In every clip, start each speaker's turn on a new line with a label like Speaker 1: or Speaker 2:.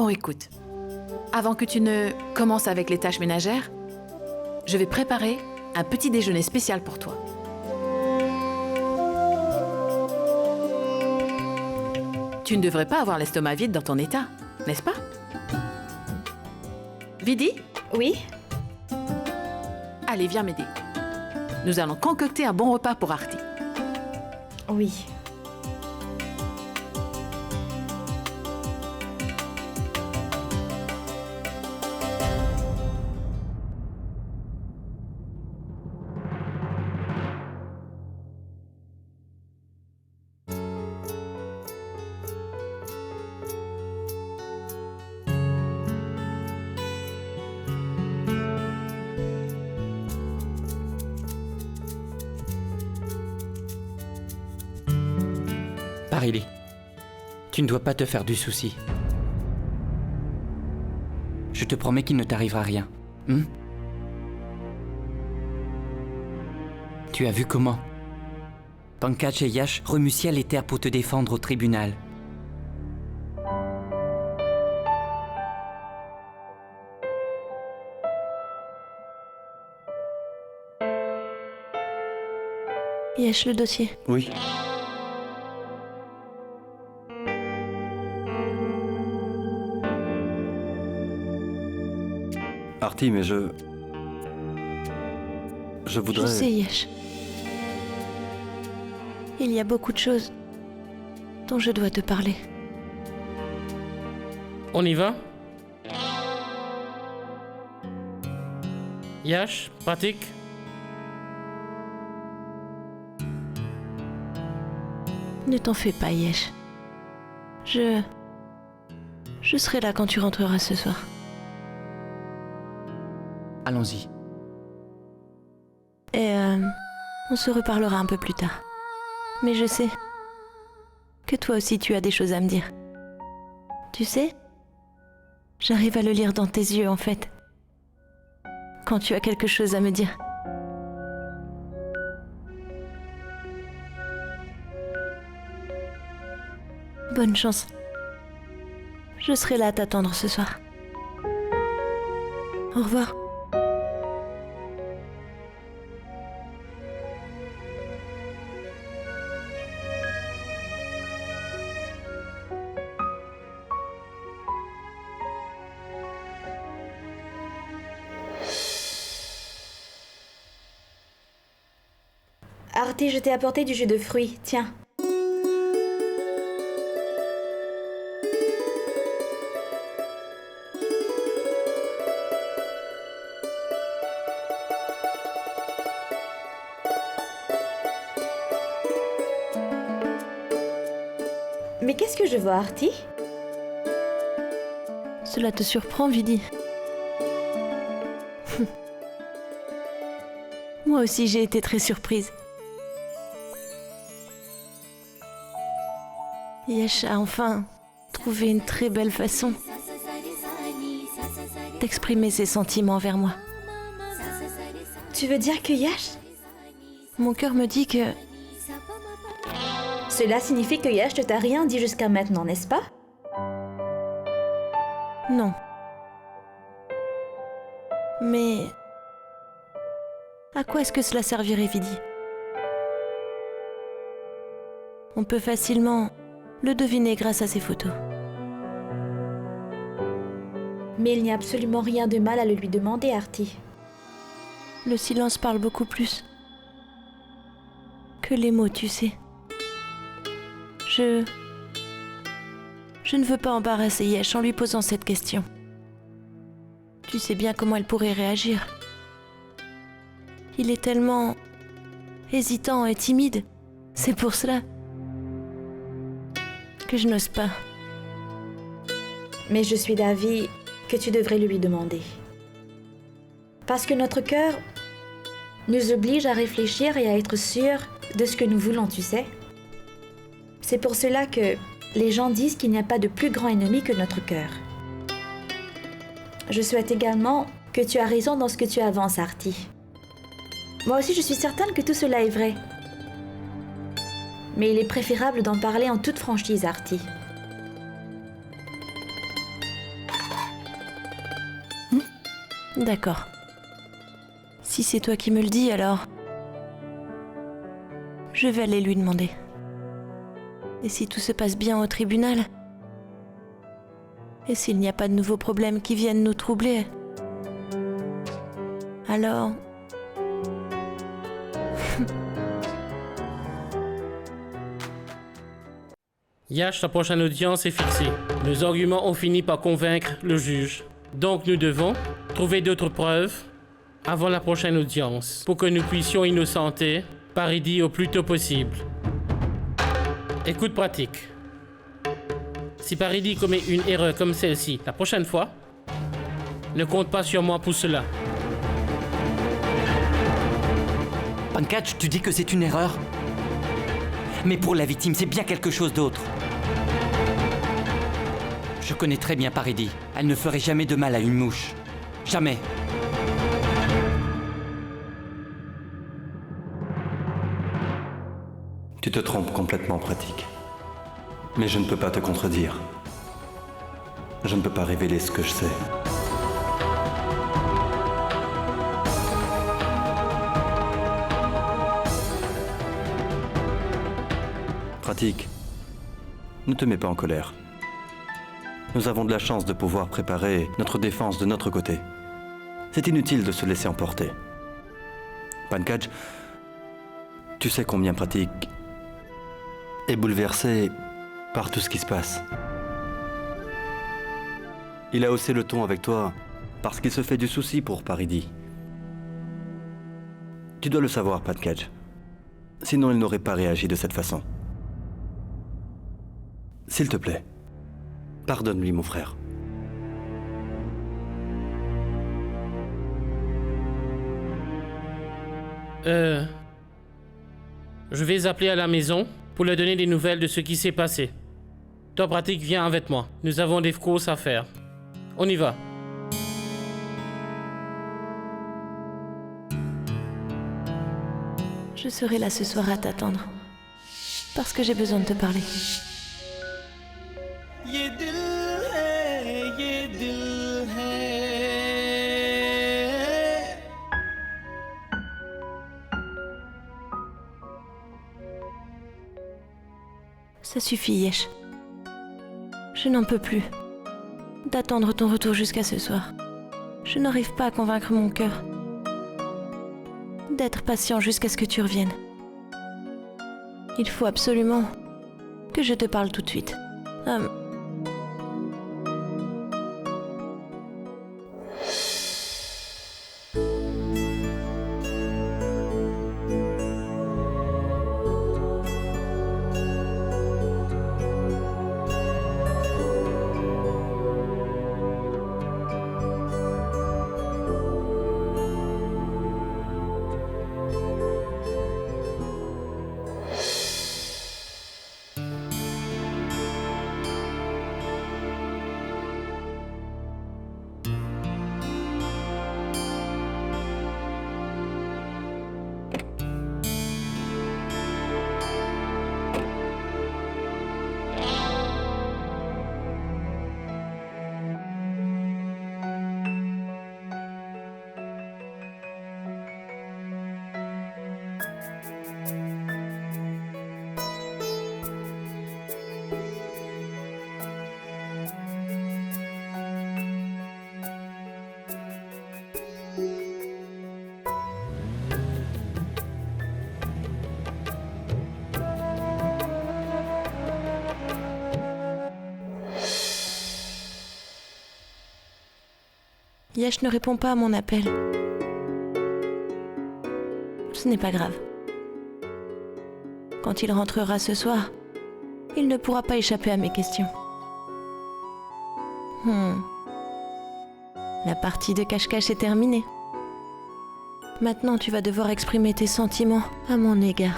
Speaker 1: Maintenant, écoute. Avant que tu ne commences avec les tâches ménagères, je vais préparer un petit déjeuner spécial pour toi. Tu ne devrais pas avoir l'estomac vide dans ton état, n'est-ce pas? Vidi?
Speaker 2: Oui?
Speaker 1: Allez, viens m'aider. Nous allons concocter un bon repas pour Arti.
Speaker 2: Oui.
Speaker 3: Parili, tu ne dois pas te faire du souci. Je te promets qu'il ne t'arrivera rien. Tu as vu comment Pankaj et Yash remuent ciel et terre pour te défendre au tribunal.
Speaker 4: Yash, le dossier.
Speaker 5: Oui. Arti, mais je voudrais...
Speaker 4: Je sais, Yash. Il y a beaucoup de choses dont je dois te parler.
Speaker 6: On y va? Yash, Pratik?
Speaker 4: Ne t'en fais pas, Yash. Je serai là quand tu rentreras ce soir.
Speaker 3: Allons-y.
Speaker 4: Et on se reparlera un peu plus tard. Mais je sais que toi aussi tu as des choses à me dire. Tu sais, j'arrive à le lire dans tes yeux en fait. Quand tu as quelque chose à me dire. Bonne chance. Je serai là à t'attendre ce soir. Au revoir.
Speaker 2: Arti, je t'ai apporté du jus de fruits. Tiens. Mais qu'est-ce que je vois, Arti?
Speaker 4: Cela te surprend, Vidi? Moi aussi, j'ai été très surprise. Yash a enfin trouvé une très belle façon d'exprimer ses sentiments envers moi.
Speaker 2: Tu veux dire que Yash?
Speaker 4: Mon cœur me dit que...
Speaker 2: Cela signifie que Yash ne t'a rien dit jusqu'à maintenant, n'est-ce pas?
Speaker 4: Non. Mais... à quoi est-ce que cela servirait, Vidi? On peut facilement le deviner grâce à ces photos.
Speaker 2: Mais il n'y a absolument rien de mal à le lui demander, Arti.
Speaker 4: Le silence parle beaucoup plus que les mots, tu sais. Je ne veux pas embarrasser Yash en lui posant cette question. Tu sais bien comment elle pourrait réagir. Il est tellement hésitant et timide. C'est pour cela que je n'ose pas.
Speaker 2: Mais je suis d'avis que tu devrais le lui demander. Parce que notre cœur nous oblige à réfléchir et à être sûrs de ce que nous voulons, tu sais. C'est pour cela que les gens disent qu'il n'y a pas de plus grand ennemi que notre cœur. Je souhaite également que tu as raison dans ce que tu avances, Arti. Moi aussi, je suis certaine que tout cela est vrai. Mais il est préférable d'en parler en toute franchise, Arti.
Speaker 4: D'accord. Si c'est toi qui me le dis, alors... Je vais aller lui demander. Et si tout se passe bien au tribunal? Et s'il n'y a pas de nouveaux problèmes qui viennent nous troubler? Alors...
Speaker 5: Yash, la prochaine audience est fixée. Nos arguments ont fini par convaincre le juge. Donc nous devons trouver d'autres preuves avant la prochaine audience pour que nous puissions innocenter Paridi au plus tôt possible. Écoute pratique. Si Paridi commet une erreur comme celle-ci la prochaine fois, ne compte pas sur moi pour cela.
Speaker 3: Pankaj, tu dis que c'est une erreur? Mais pour la victime, c'est bien quelque chose d'autre. Je connais très bien Paridi. Elle ne ferait jamais de mal à une mouche. Jamais.
Speaker 6: Tu te trompes complètement, pratique. Mais je ne peux pas te contredire. Je ne peux pas révéler ce que je sais. Pratique. Ne te mets pas en colère. Nous avons de la chance de pouvoir préparer notre défense de notre côté. C'est inutile de se laisser emporter. Pankaj, tu sais combien Pratique est bouleversé par tout ce qui se passe. Il a haussé le ton avec toi parce qu'il se fait du souci pour Paridi. Tu dois le savoir, Pankaj. Sinon, il n'aurait pas réagi de cette façon. S'il te plaît, pardonne-lui, mon frère.
Speaker 5: Je vais appeler à la maison pour leur donner des nouvelles de ce qui s'est passé. Toi, pratique, viens avec moi. Nous avons des courses à faire. On y va.
Speaker 4: Je serai là ce soir à t'attendre. Parce que j'ai besoin de te parler. Ça suffit, Yesh. Je n'en peux plus d'attendre ton retour jusqu'à ce soir. Je n'arrive pas à convaincre mon cœur d'être patient jusqu'à ce que tu reviennes. Il faut absolument que je te parle tout de suite. Yesh ne répond pas à mon appel. Ce n'est pas grave. Quand il rentrera ce soir, il ne pourra pas échapper à mes questions. La partie de cache-cache est terminée. Maintenant, tu vas devoir exprimer tes sentiments à mon égard.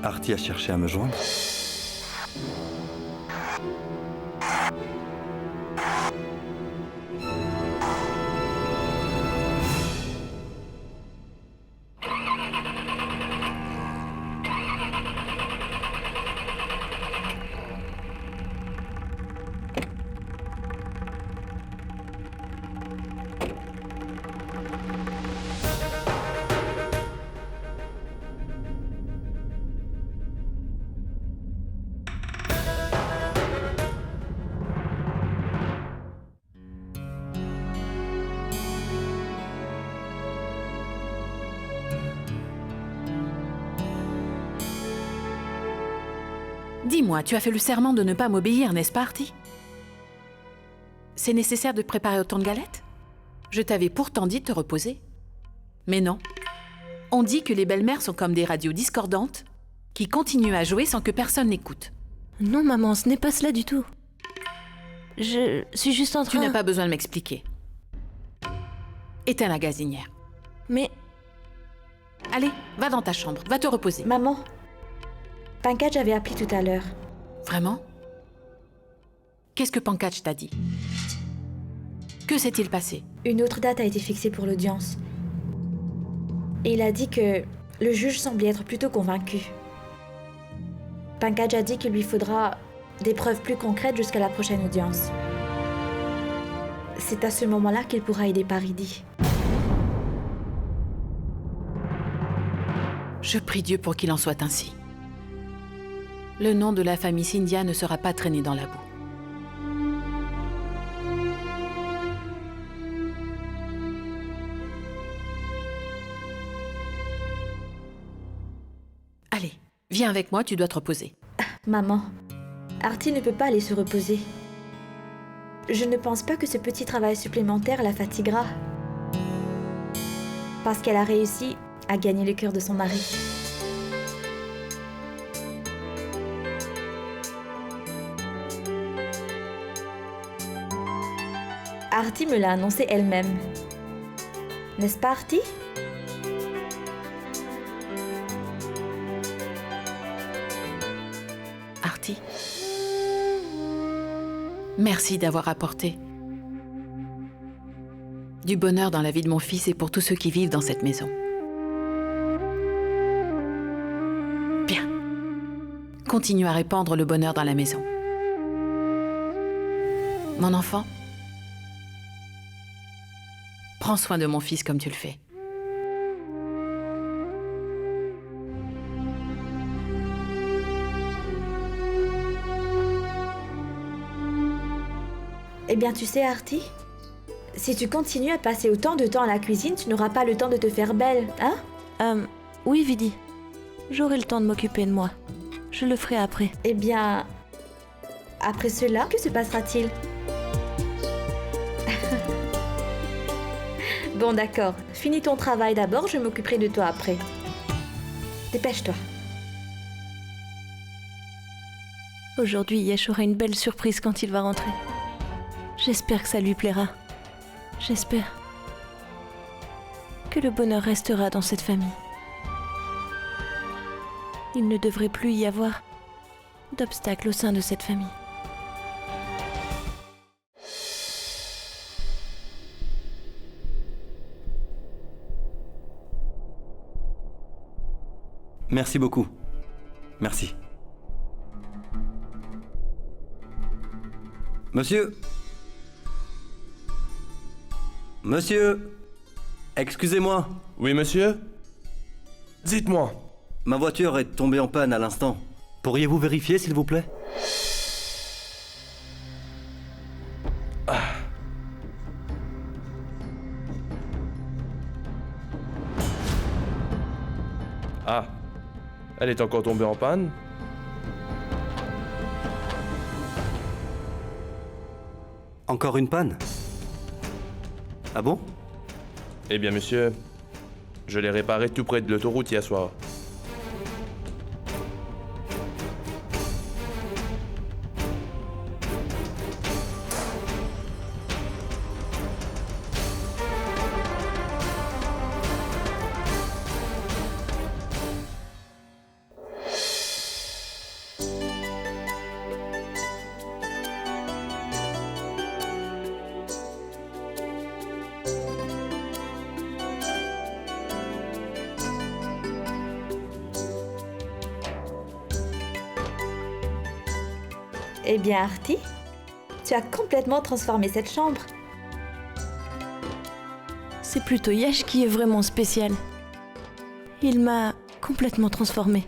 Speaker 6: Artie a cherché à me joindre.
Speaker 1: Dis-moi, tu as fait le serment de ne pas m'obéir, n'est-ce pas, Artie? C'est nécessaire de préparer autant de galettes? Je t'avais pourtant dit de te reposer. Mais non. On dit que les belles-mères sont comme des radios discordantes qui continuent à jouer sans que personne n'écoute.
Speaker 4: Non, maman, ce n'est pas cela du tout. Je suis juste en train...
Speaker 1: Tu n'as pas besoin de m'expliquer. Éteins la gazinière.
Speaker 4: Mais...
Speaker 1: Allez, va dans ta chambre, va te reposer.
Speaker 2: Maman, Pankaj avait appelé tout à l'heure.
Speaker 1: Vraiment? Qu'est-ce que Pankaj t'a dit? Que s'est-il passé?
Speaker 2: Une autre date a été fixée pour l'audience. Et il a dit que le juge semblait être plutôt convaincu. Pankaj a dit qu'il lui faudra des preuves plus concrètes jusqu'à la prochaine audience. C'est à ce moment-là qu'il pourra aider Paridi.
Speaker 1: Je prie Dieu pour qu'il en soit ainsi. Le nom de la famille Scindia ne sera pas traîné dans la boue. Allez, viens avec moi, tu dois te reposer.
Speaker 2: Maman, Artie ne peut pas aller se reposer. Je ne pense pas que ce petit travail supplémentaire la fatiguera. Parce qu'elle a réussi à gagner le cœur de son mari. Artie me l'a annoncé elle-même. N'est-ce pas, Artie?
Speaker 1: Artie, merci d'avoir apporté du bonheur dans la vie de mon fils et pour tous ceux qui vivent dans cette maison. Bien. Continue à répandre le bonheur dans la maison. Mon enfant, prends soin de mon fils comme tu le fais.
Speaker 2: Eh bien, tu sais, Artie, si tu continues à passer autant de temps à la cuisine, tu n'auras pas le temps de te faire belle, hein?
Speaker 4: Oui, Vidi. J'aurai le temps de m'occuper de moi. Je le ferai après.
Speaker 2: Eh bien, après cela, que se passera-t-il? Bon, d'accord. Finis ton travail d'abord, je m'occuperai de toi après. Dépêche-toi.
Speaker 4: Aujourd'hui, Yesh aura une belle surprise quand il va rentrer. J'espère que ça lui plaira. J'espère que le bonheur restera dans cette famille. Il ne devrait plus y avoir d'obstacles au sein de cette famille.
Speaker 6: Merci beaucoup. Merci. Monsieur? Monsieur? Excusez-moi,
Speaker 7: Oui, monsieur? Dites-moi.
Speaker 6: ma voiture est tombée en panne à l'instant. Pourriez-vous vérifier, s'il vous plaît?
Speaker 7: Ah, elle est encore tombée en panne?
Speaker 6: Encore une panne? Ah bon?
Speaker 7: Eh bien, monsieur, je l'ai réparée tout près de l'autoroute hier soir.
Speaker 2: Eh bien, Artie, tu as complètement transformé cette chambre.
Speaker 4: C'est plutôt Yash qui est vraiment spécial. Il m'a complètement transformée.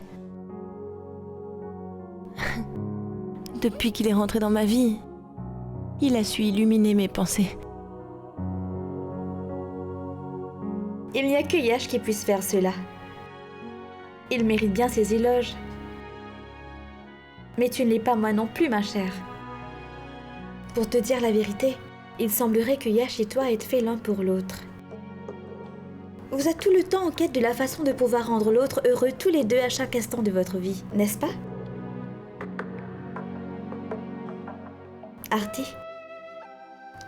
Speaker 4: Depuis qu'il est rentré dans ma vie, il a su illuminer mes pensées.
Speaker 2: Il n'y a que Yash qui puisse faire cela. Il mérite bien ses éloges. Mais tu ne l'es pas moi non plus, ma chère. Pour te dire la vérité, il semblerait que Yash et toi êtes faits l'un pour l'autre. Vous êtes tout le temps en quête de la façon de pouvoir rendre l'autre heureux tous les deux à chaque instant de votre vie, n'est-ce pas? Artie,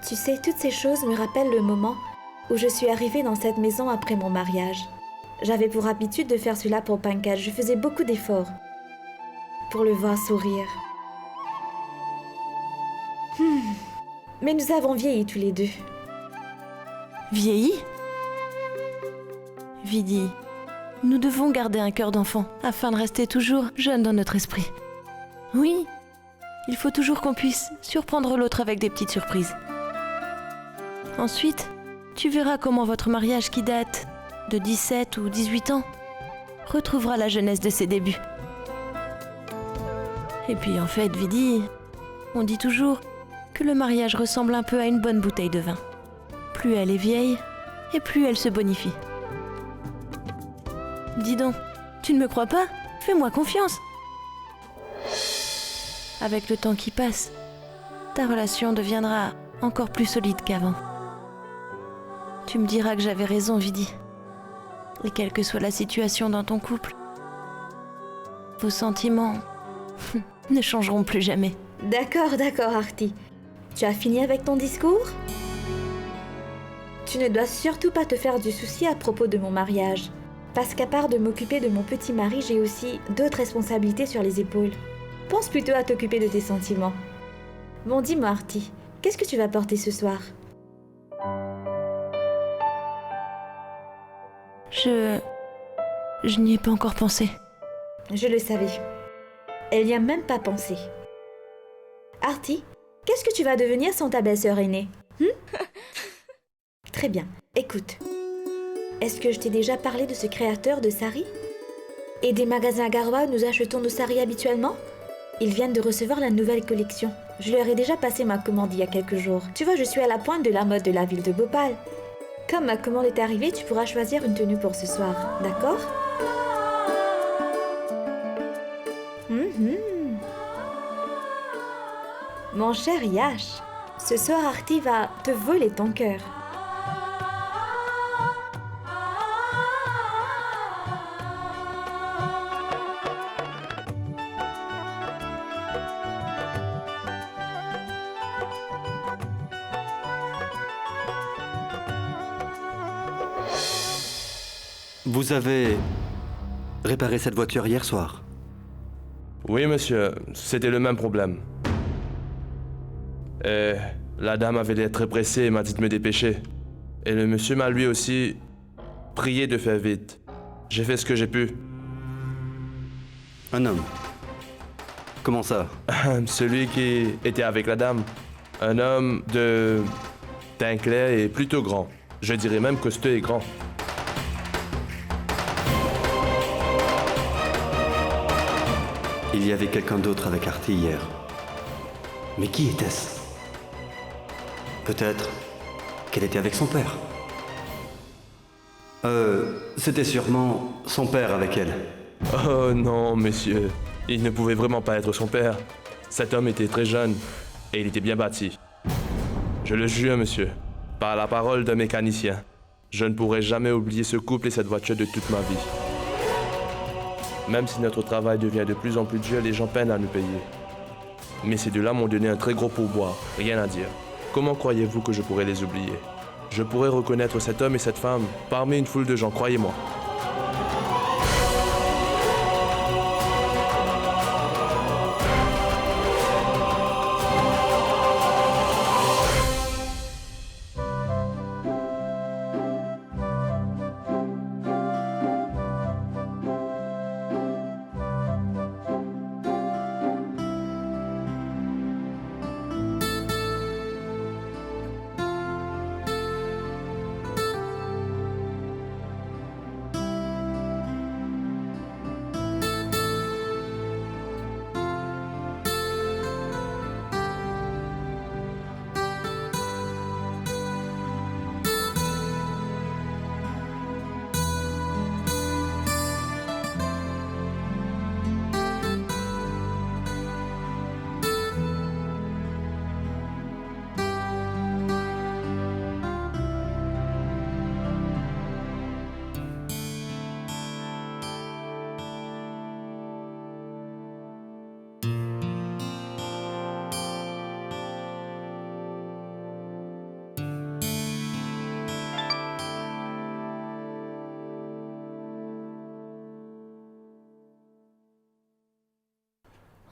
Speaker 2: tu sais, toutes ces choses me rappellent le moment où je suis arrivée dans cette maison après mon mariage. J'avais pour habitude de faire cela pour Pankaj. Je faisais beaucoup d'efforts pour le voir sourire. Mais nous avons vieilli tous les deux.
Speaker 4: Vieilli? Vidi, nous devons garder un cœur d'enfant afin de rester toujours jeunes dans notre esprit. Oui, il faut toujours qu'on puisse surprendre l'autre avec des petites surprises. Ensuite, tu verras comment votre mariage qui date de 17 ou 18 ans retrouvera la jeunesse de ses débuts. Et puis en fait, Vidi, on dit toujours que le mariage ressemble un peu à une bonne bouteille de vin. Plus elle est vieille, et plus elle se bonifie. Dis donc, tu ne me crois pas? Fais-moi confiance. Avec le temps qui passe, ta relation deviendra encore plus solide qu'avant. Tu me diras que j'avais raison, Vidi. Et quelle que soit la situation dans ton couple, vos sentiments ne changeront plus jamais.
Speaker 2: D'accord, Artie. Tu as fini avec ton discours? Tu ne dois surtout pas te faire du souci à propos de mon mariage. Parce qu'à part de m'occuper de mon petit mari, j'ai aussi d'autres responsabilités sur les épaules. Pense plutôt à t'occuper de tes sentiments. Bon, dis-moi, Artie, qu'est-ce que tu vas porter ce soir?
Speaker 4: Je n'y ai pas encore pensé.
Speaker 2: Je le savais. Elle n'y a même pas pensé. Artie, qu'est-ce que tu vas devenir sans ta belle-sœur aînée? Très bien. Écoute. Est-ce que je t'ai déjà parlé de ce créateur de sari? Et des magasins Garwa où nous achetons nos saris habituellement? Ils viennent de recevoir la nouvelle collection. Je leur ai déjà passé ma commande il y a quelques jours. Tu vois, je suis à la pointe de la mode de la ville de Bhopal. Comme ma commande est arrivée, tu pourras choisir une tenue pour ce soir. D'accord? Mon cher Yash, ce soir Artie va te voler ton cœur.
Speaker 6: Vous avez réparé cette voiture hier soir?
Speaker 7: Oui, monsieur, c'était le même problème. Et la dame avait l'air très pressée et m'a dit de me dépêcher. Et le monsieur m'a lui aussi prié de faire vite. J'ai fait ce que j'ai pu.
Speaker 6: Un homme? Comment ça?
Speaker 7: Celui qui était avec la dame. Un homme de teint clair et plutôt grand. Je dirais même costaud et grand.
Speaker 6: Il y avait quelqu'un d'autre avec Artie hier. Mais qui était-ce? Peut-être qu'elle était avec son père. C'était sûrement son père avec elle.
Speaker 7: Oh non, monsieur. Il ne pouvait vraiment pas être son père. Cet homme était très jeune et il était bien bâti. Je le jure, monsieur, par la parole d'un mécanicien, je ne pourrai jamais oublier ce couple et cette voiture de toute ma vie. Même si notre travail devient de plus en plus dur, les gens peinent à nous payer. Mais ces deux-là m'ont donné un très gros pourboire, rien à dire. Comment croyez-vous que je pourrais les oublier? Je pourrais reconnaître cet homme et cette femme parmi une foule de gens, croyez-moi.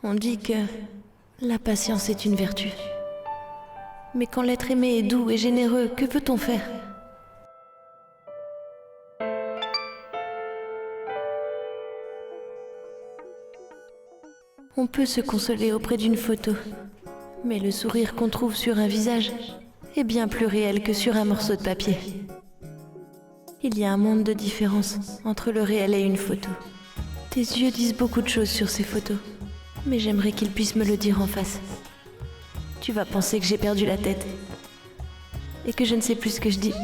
Speaker 4: On dit que la patience est une vertu. Mais quand l'être aimé est doux et généreux, que peut-on faire? On peut se consoler auprès d'une photo, mais le sourire qu'on trouve sur un visage est bien plus réel que sur un morceau de papier. Il y a un monde de différence entre le réel et une photo. Tes yeux disent beaucoup de choses sur ces photos, mais j'aimerais qu'ils puissent me le dire en face. Tu vas penser que j'ai perdu la tête et que je ne sais plus ce que je dis.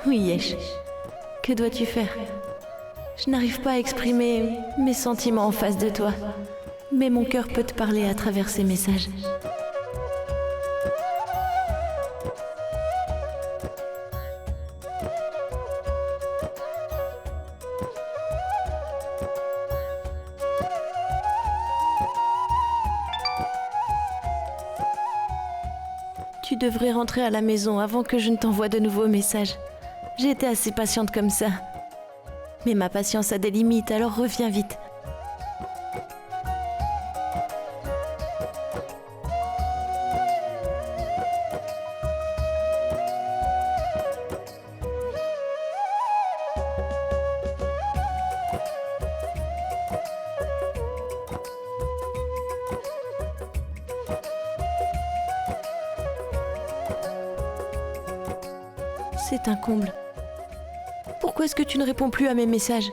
Speaker 4: Oui, Yesh. Que dois-tu faire? Je n'arrive pas à exprimer mes sentiments en face de toi, mais mon cœur peut te parler à travers ces messages. Tu devrais rentrer à la maison avant que je ne t'envoie de nouveaux messages. J'ai été assez patiente comme ça. Mais ma patience a des limites, alors reviens vite. C'est un comble. Pourquoi est-ce que tu ne réponds plus à mes messages?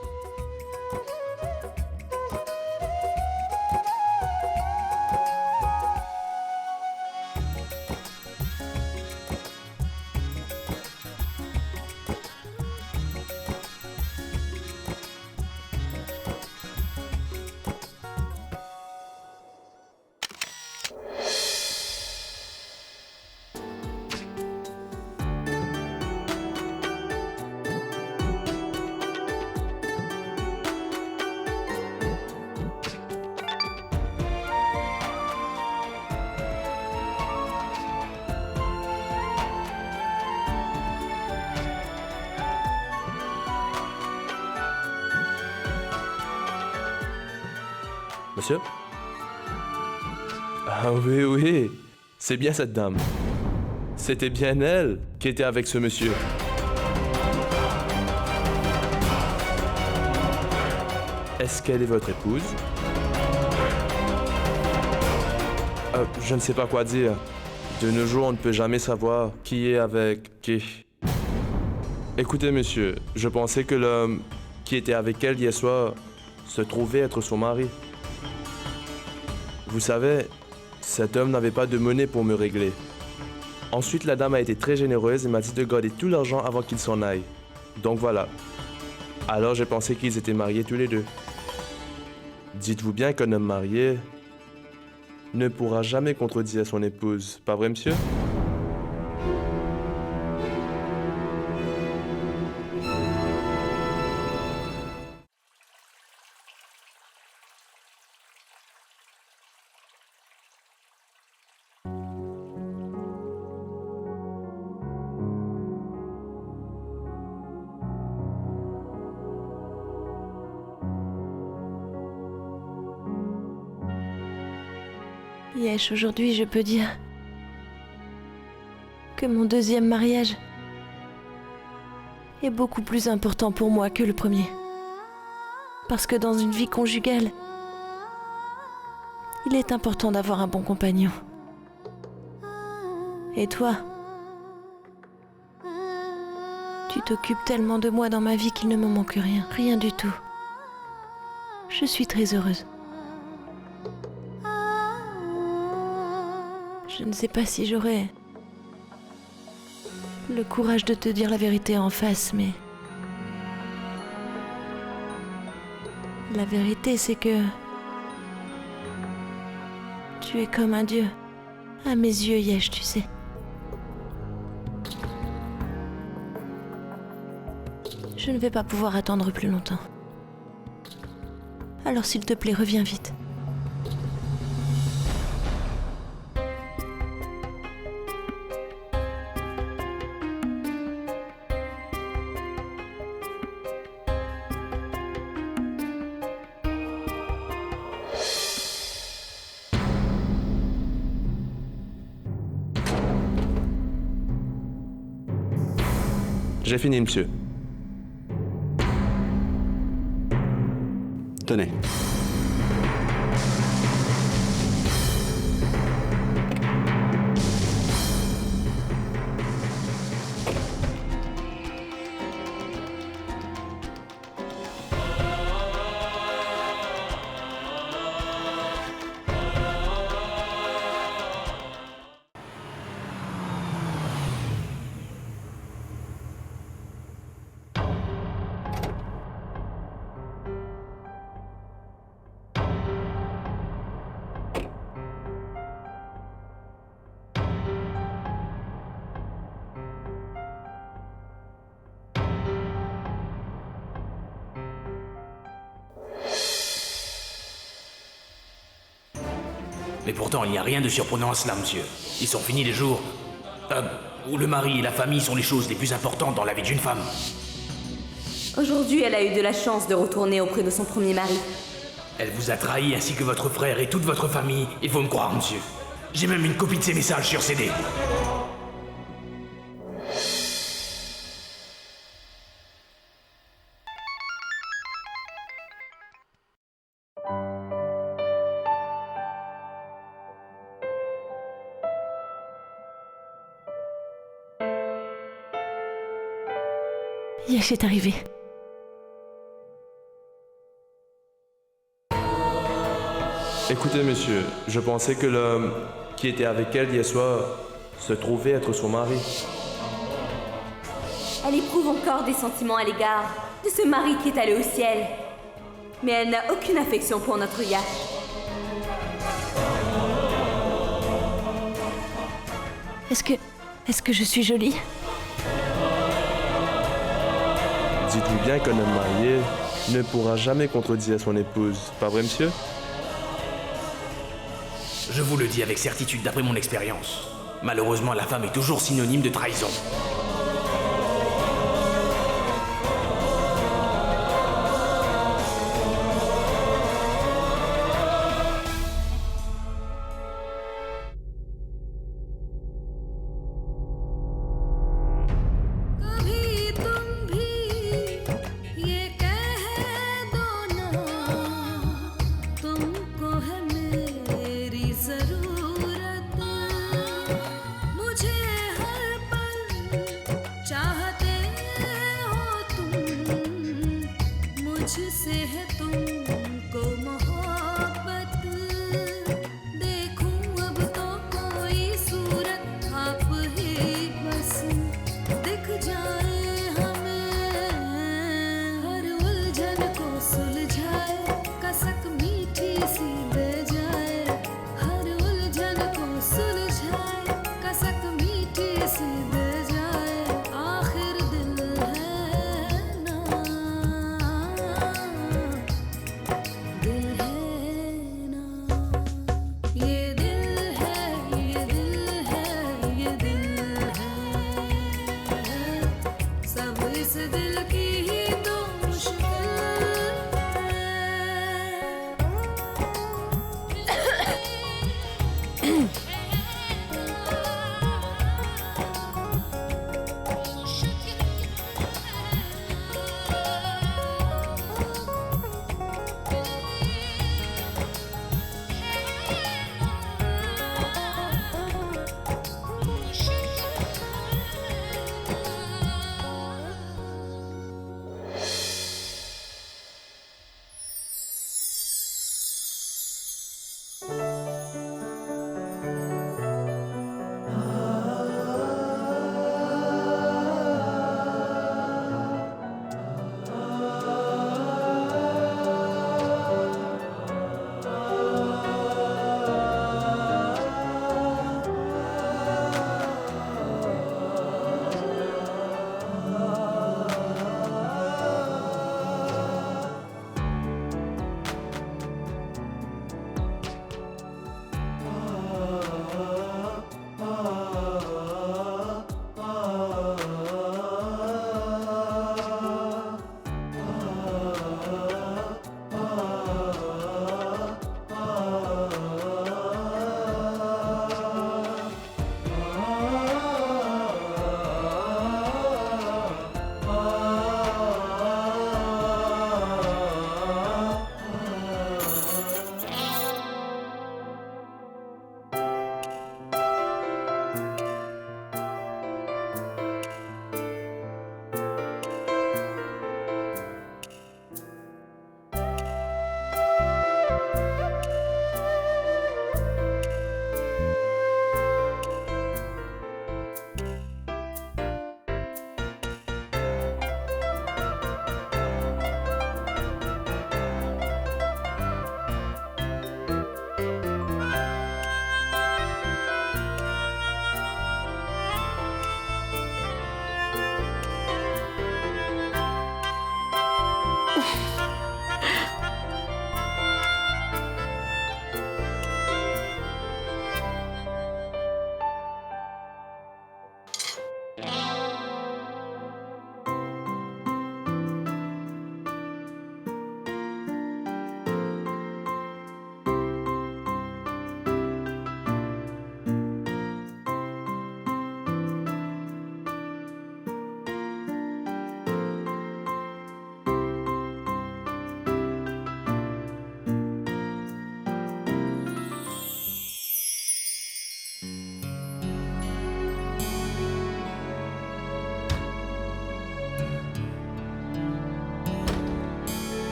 Speaker 7: Monsieur? Ah oui, oui, c'est bien cette dame. C'était bien elle qui était avec ce monsieur. Est-ce qu'elle est votre épouse? Je ne sais pas quoi dire. De nos jours, on ne peut jamais savoir qui est avec qui. Écoutez, monsieur, je pensais que l'homme qui était avec elle hier soir se trouvait être son mari. Vous savez, cet homme n'avait pas de monnaie pour me régler. Ensuite, la dame a été très généreuse et m'a dit de garder tout l'argent avant qu'il s'en aille. Donc voilà. Alors j'ai pensé qu'ils étaient mariés tous les deux. Dites-vous bien qu'un homme marié ne pourra jamais contredire son épouse, pas vrai, monsieur?
Speaker 4: Yesh, aujourd'hui, je peux dire que mon deuxième mariage est beaucoup plus important pour moi que le premier. Parce que dans une vie conjugale, il est important d'avoir un bon compagnon. Et toi, tu t'occupes tellement de moi dans ma vie qu'il ne me manque rien, rien du tout. Je suis très heureuse. Je ne sais pas si j'aurai le courage de te dire la vérité en face, mais la vérité, c'est que tu es comme un dieu. À mes yeux, Yesh, tu sais. Je ne vais pas pouvoir attendre plus longtemps. Alors s'il te plaît, reviens vite.
Speaker 7: J'ai fini, monsieur.
Speaker 6: Tenez.
Speaker 8: Mais pourtant, il n'y a rien de surprenant à cela, monsieur. Ils sont finis les jours où le mari et la famille sont les choses les plus importantes dans la vie d'une femme.
Speaker 9: Aujourd'hui, elle a eu de la chance de retourner auprès de son premier mari.
Speaker 8: Elle vous a trahi ainsi que votre frère et toute votre famille, il faut me croire, monsieur. J'ai même une copie de ses messages sur CD.
Speaker 4: Yash est arrivé.
Speaker 7: Écoutez, monsieur, je pensais que l'homme qui était avec elle hier soir se trouvait être son mari.
Speaker 9: Elle éprouve encore des sentiments à l'égard de ce mari qui est allé au ciel. Mais elle n'a aucune affection pour notre Yash.
Speaker 4: Est-ce que je suis jolie?
Speaker 7: Dites-vous bien qu'un homme marié ne pourra jamais contredire son épouse, pas vrai, monsieur?
Speaker 8: Je vous le dis avec certitude d'après mon expérience. Malheureusement, la femme est toujours synonyme de trahison.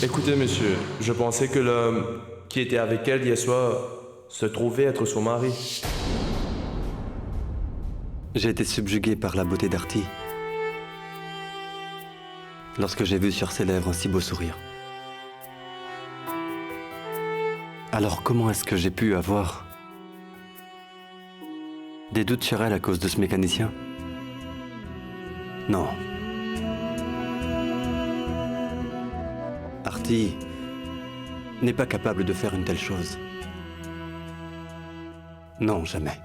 Speaker 7: Écoutez, monsieur, je pensais que l'homme qui était avec elle hier soir se trouvait être son mari.
Speaker 6: J'ai été subjugué par la beauté d'Artie lorsque j'ai vu sur ses lèvres un si beau sourire. Alors comment est-ce que j'ai pu avoir des doutes sur elle à cause de ce mécanicien? Non. Artie n'est pas capable de faire une telle chose. Non, jamais.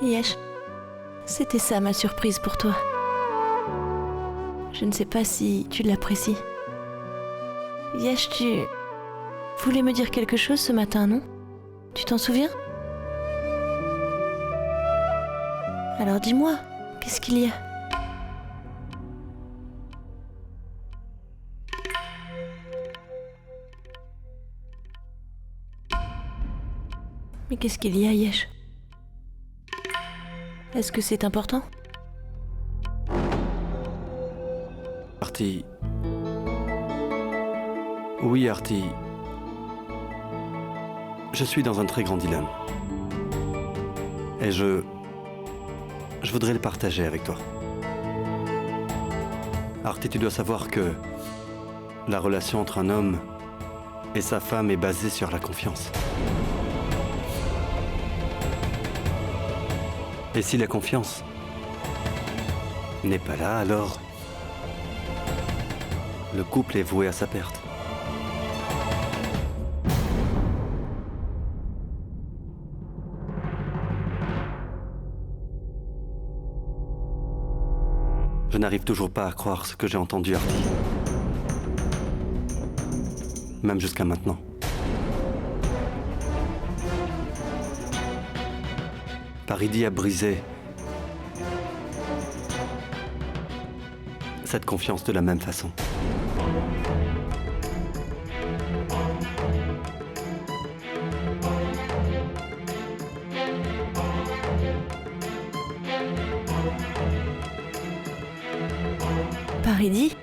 Speaker 4: Yesh, c'était ça ma surprise pour toi. Je ne sais pas si tu l'apprécies. Yesh, tu voulais me dire quelque chose ce matin, non? Tu t'en souviens? Alors dis-moi, qu'est-ce qu'il y a? Mais qu'est-ce qu'il y a, Yesh? Est-ce que c'est important?
Speaker 6: Artie. Oui, Artie. Je suis dans un très grand dilemme. Et je voudrais le partager avec toi. Artie, tu dois savoir que la relation entre un homme et sa femme est basée sur la confiance. Et si la confiance n'est pas là, alors le couple est voué à sa perte. Je n'arrive toujours pas à croire ce que j'ai entendu, Artie. Même jusqu'à maintenant. Paridi a brisé cette confiance de la même façon.
Speaker 4: Paridi?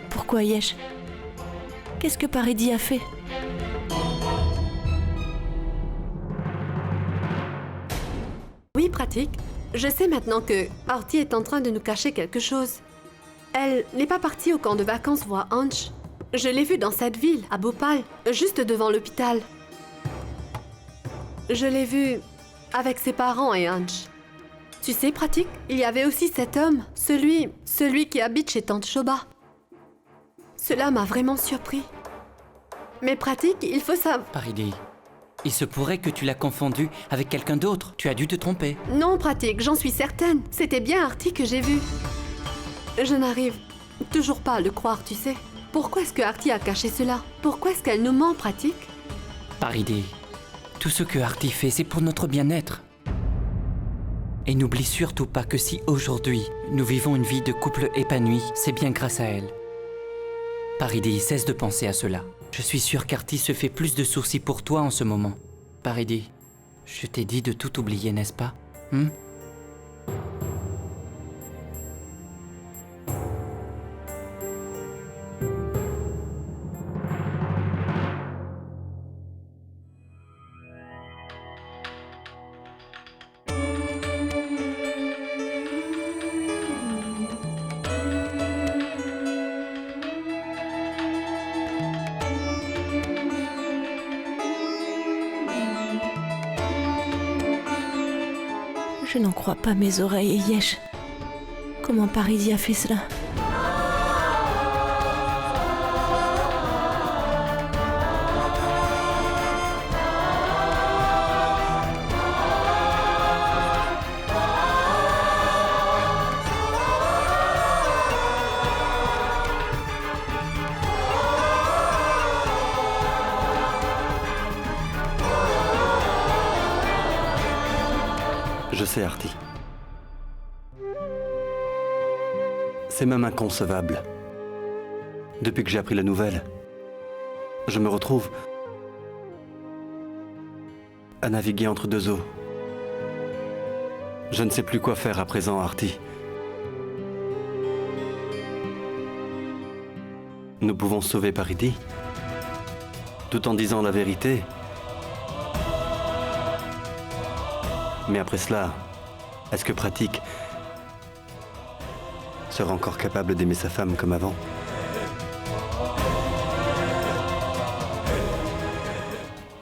Speaker 4: Pourquoi Yesh? Qu'est-ce que Paridi a fait?
Speaker 10: Oui, pratique. Je sais maintenant que Artie est en train de nous cacher quelque chose. Elle n'est pas partie au camp de vacances voir Ange. Je l'ai vue dans cette ville, à Bhopal, juste devant l'hôpital. Je l'ai vue avec ses parents et Ange. Tu sais, pratique, il y avait aussi cet homme, celui qui habite chez Tante Shoba. Cela m'a vraiment surpris. Mais pratique, il faut savoir...
Speaker 3: Paridi, il se pourrait que tu l'as confondu avec quelqu'un d'autre. Tu as dû te tromper.
Speaker 10: Non, pratique, j'en suis certaine. C'était bien Artie que j'ai vu. Je n'arrive toujours pas à le croire, tu sais. Pourquoi est-ce que Artie a caché cela? Pourquoi est-ce qu'elle nous ment, pratique?
Speaker 3: Paridi, tout ce que Artie fait, c'est pour notre bien-être. Et n'oublie surtout pas que si aujourd'hui, nous vivons une vie de couple épanoui, c'est bien grâce à elle. Paridi, cesse de penser à cela. Je suis sûr qu'Artie se fait plus de soucis pour toi en ce moment. Paridi, je t'ai dit de tout oublier, n'est-ce pas?
Speaker 4: Je n'en crois pas mes oreilles, Yesh. Comment Paridie a fait cela?
Speaker 6: Je sais, Artie. C'est même inconcevable. Depuis que j'ai appris la nouvelle, je me retrouve à naviguer entre deux eaux. Je ne sais plus quoi faire à présent, Artie. Nous pouvons sauver Paridie, tout en disant la vérité. Mais après cela, est-ce que Pratique sera encore capable d'aimer sa femme comme avant?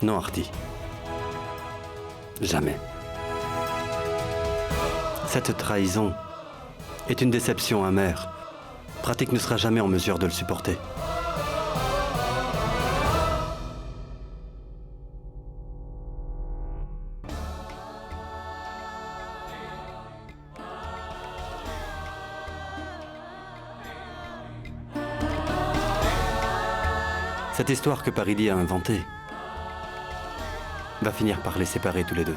Speaker 6: Non, Artie. Jamais. Cette trahison est une déception amère. Pratique ne sera jamais en mesure de le supporter. Cette histoire que Paridie a inventée va finir par les séparer tous les deux.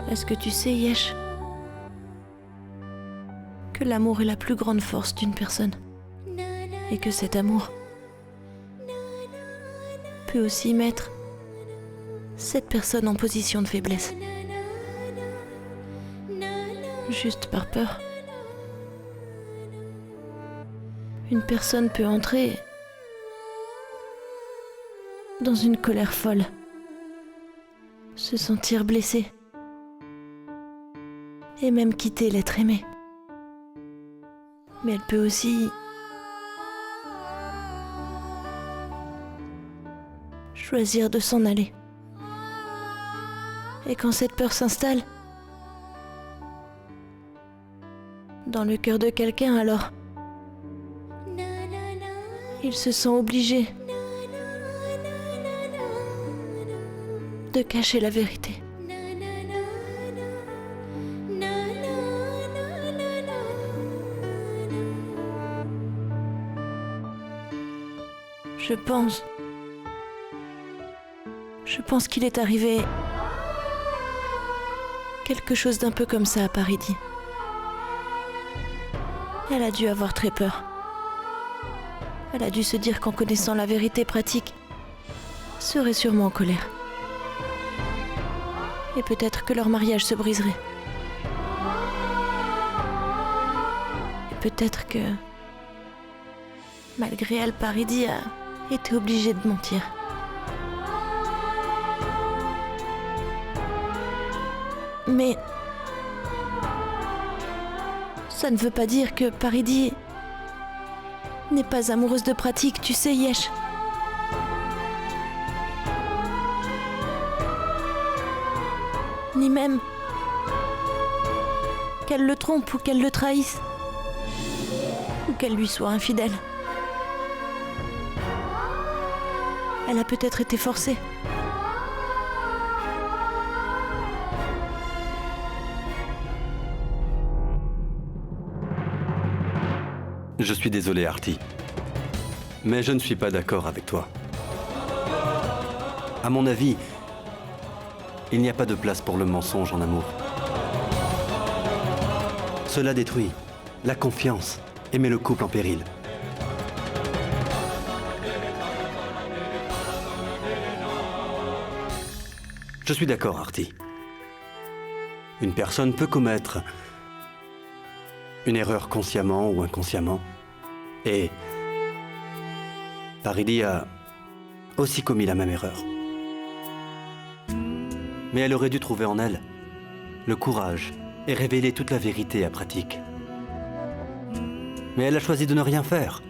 Speaker 4: Est-ce que tu sais, Yesh, que l'amour est la plus grande force d'une personne et que cet amour peut aussi mettre cette personne en position de faiblesse, juste par peur. Une personne peut entrer dans une colère folle, se sentir blessée et même quitter l'être aimé. Mais elle peut aussi choisir de s'en aller. Et quand cette peur s'installe dans le cœur de quelqu'un, alors il se sent obligé de cacher la vérité. Je pense qu'il est arrivé quelque chose d'un peu comme ça à Paridie. Elle a dû avoir très peur. Elle a dû se dire qu'en connaissant la vérité, Pratique serait sûrement en colère. Et peut-être que leur mariage se briserait. Et peut-être que, malgré elle, Paridie a été obligée de mentir. Mais ça ne veut pas dire que Paridie n'est pas amoureuse de Pratique, tu sais, Yesh. Ni même qu'elle le trompe ou qu'elle le trahisse, ou qu'elle lui soit infidèle. Elle a peut-être été forcée.
Speaker 6: Je suis désolé, Artie. Mais je ne suis pas d'accord avec toi. À mon avis, Il n'y a pas de place pour le mensonge en amour. Cela détruit la confiance et met le couple en péril. Je suis d'accord, Artie. Une personne peut commettre une erreur consciemment ou inconsciemment. Et Paridi a aussi commis la même erreur. Mais elle aurait dû trouver en elle le courage et révéler toute la vérité à Pratique. Mais elle a choisi de ne rien faire.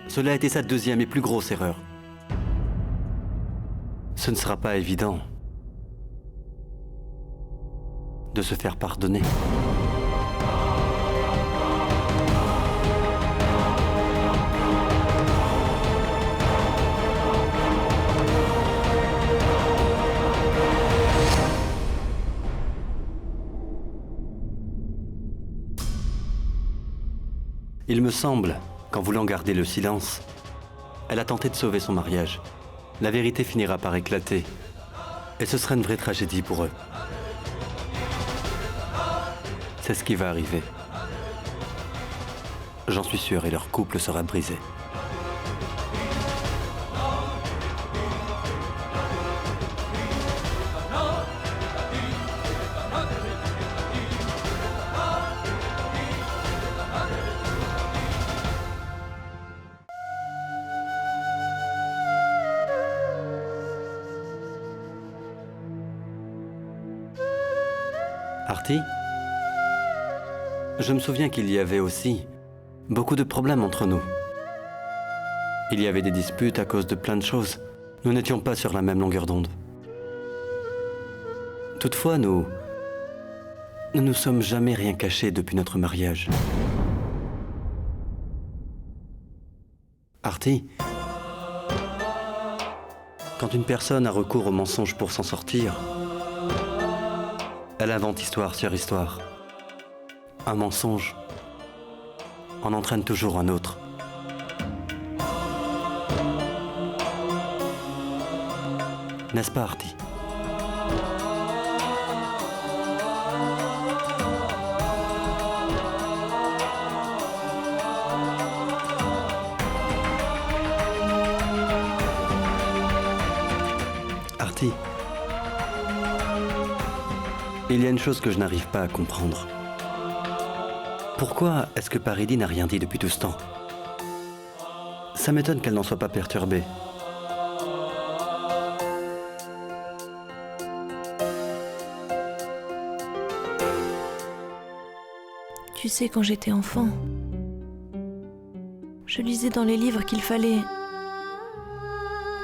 Speaker 6: Cela a été sa deuxième et plus grosse erreur. Ce ne sera pas évident de se faire pardonner. Il me semble qu'en voulant garder le silence, elle a tenté de sauver son mariage. La vérité finira par éclater, et ce sera une vraie tragédie pour eux. C'est ce qui va arriver. J'en suis sûr, et leur couple sera brisé. Artie ? Je me souviens qu'il y avait aussi beaucoup de problèmes entre nous. Il y avait des disputes à cause de plein de choses. Nous n'étions pas sur la même longueur d'onde. Toutefois, nous ne nous sommes jamais rien cachés depuis notre mariage. Artie, quand une personne a recours au mensonge pour s'en sortir, elle invente histoire sur histoire. Un mensonge en entraîne toujours un autre. N'est-ce pas, Artie ? Artie, il y a une chose que je n'arrive pas à comprendre. Pourquoi est-ce que Paridi n'a rien dit depuis tout ce temps? Ça m'étonne qu'elle n'en soit pas perturbée.
Speaker 4: Tu sais, quand j'étais enfant, je lisais dans les livres qu'il fallait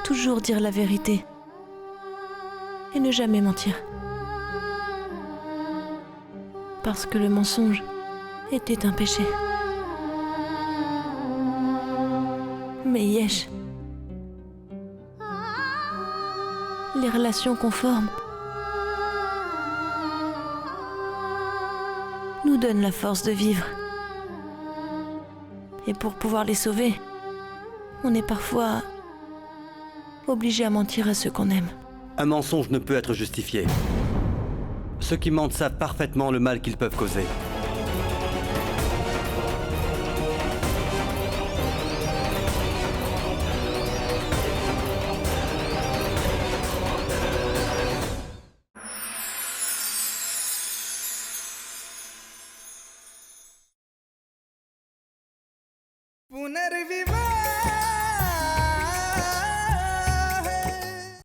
Speaker 4: toujours dire la vérité et ne jamais mentir. Parce que le mensonge était un péché. Mais Yesh, les relations conformes nous donnent la force de vivre. Et pour pouvoir les sauver, on est parfois obligé à mentir à ceux qu'on aime.
Speaker 6: Un mensonge ne peut être justifié. Ceux qui mentent savent parfaitement le mal qu'ils peuvent causer.